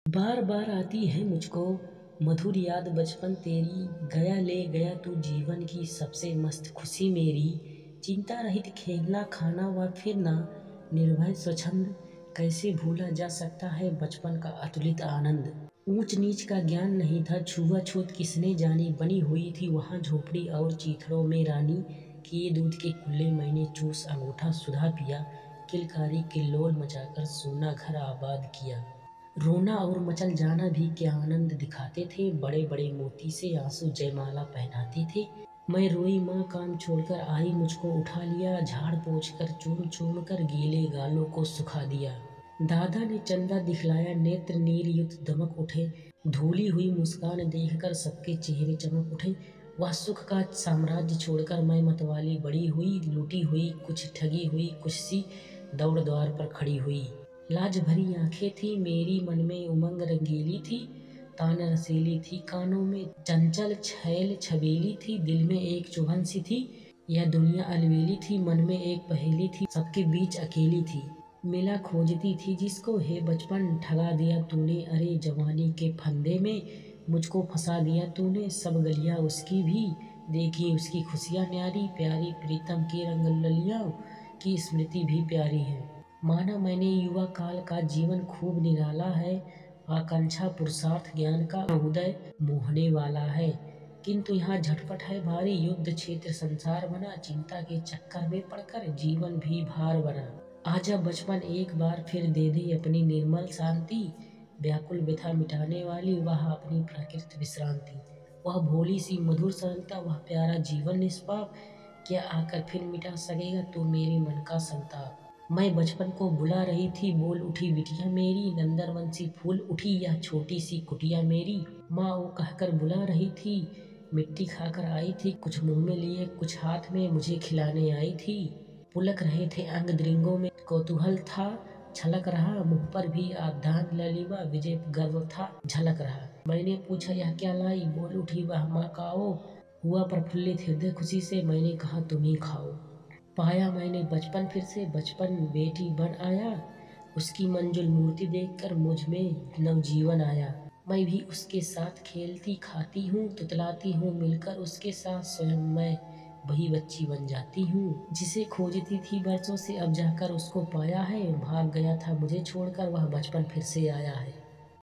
बार बार आती है मुझको मधुर याद बचपन तेरी, गया ले गया तू जीवन की सबसे मस्त खुशी मेरी। चिंता रहित खेलना खाना व फिरना, निर्भय स्वच्छंद, कैसे भूला जा सकता है बचपन का अतुलित आनंद। ऊंच नीच का ज्ञान नहीं था, छुआछूत किसने जानी, बनी हुई थी वहाँ झोपड़ी और चीथड़ों में रानी। किए दूध के कुल्ले मैंने चूस अंगूठा सुधा पिया, किलकारी किल्लोल मचाकर सोना घर आबाद किया। रोना और मचल जाना भी क्या आनंद दिखाते थे, बड़े बड़े मोती से आंसू जयमाला पहनाते थे। मैं रोई माँ काम छोड़कर आई, मुझको उठा लिया, झाड़ पोंछ कर चूम चूम कर गीले गालों को सुखा दिया। दादा ने चंदा दिखलाया, नेत्र नीर युक्त दमक उठे, धूली हुई मुस्कान देखकर सबके चेहरे चमक उठे। वह सुख का साम्राज्य छोड़कर मैं मतवाली बड़ी हुई, लूटी हुई कुछ ठगी हुई कुछ सी दौड़ द्वार पर खड़ी हुई। लाज भरी आंखें थी मेरी, मन में उमंग रंगीली थी, तान रसीली थी, कानों में चंचल छैल छबीली थी, दिल में एक चुभन सी थी। यह दुनिया अलबेली थी, मन में एक पहेली थी, सबके बीच अकेली थी। मिला खोजती थी जिसको, हे बचपन ठगा दिया तूने, अरे जवानी के फंदे में मुझको फंसा दिया तूने। सब गलियां उसकी भी देखी, उसकी खुशियां न्यारी, प्यारी प्रीतम की रंग ललियां की स्मृति भी प्यारी है। माना मैंने युवा काल का जीवन खूब निराला है, आकांक्षा पुरुषार्थ ज्ञान का उदय मोहने वाला है। किंतु यहाँ झटपट है भारी, युद्ध क्षेत्र संसार बना, चिंता के चक्कर में पड़कर जीवन भी भार बना। आजा बचपन एक बार फिर दे दे अपनी निर्मल शांति, व्याकुल व्यथा मिटाने वाली वह अपनी प्राकृत विश्रांति। वह भोली सी मधुर सरलता, वह प्यारा जीवन निष्पाप, क्या आकर फिर मिटा सकेगा तू मेरे मन का संताप। मैं बचपन को बुला रही थी, बोल उठी बिटिया मेरी, नंदनवन सी फूल उठी यह छोटी सी कुटिया मेरी। माँ वो कहकर बुला रही थी, मिट्टी खाकर आई थी, कुछ मुंह में लिए कुछ हाथ में मुझे खिलाने आई थी। पुलक रहे थे अंग द्रिंगों में कौतूहल था, छलक रहा मुख पर भी आधान ललिमा, विजय गर्व था झलक रहा। मैंने पूछा यह क्या लाई, बोल उठी वह माँ काओ, हुआ प्रफुल्लित हृदय खुशी से, मैंने कहा तुम ही खाओ। पाया मैंने बचपन फिर से, बचपन बेटी बन आया, उसकी मंजुल मूर्ति देखकर मुझ में नवजीवन आया। मैं भी उसके साथ खेलती खाती हूँ, तुतलाती हूँ मिलकर उसके साथ, स्वयं मैं वही बच्ची बन जाती हूँ। जिसे खोजती थी बरसों से अब जाकर उसको पाया है, भाग गया था मुझे छोड़कर वह बचपन फिर से आया है।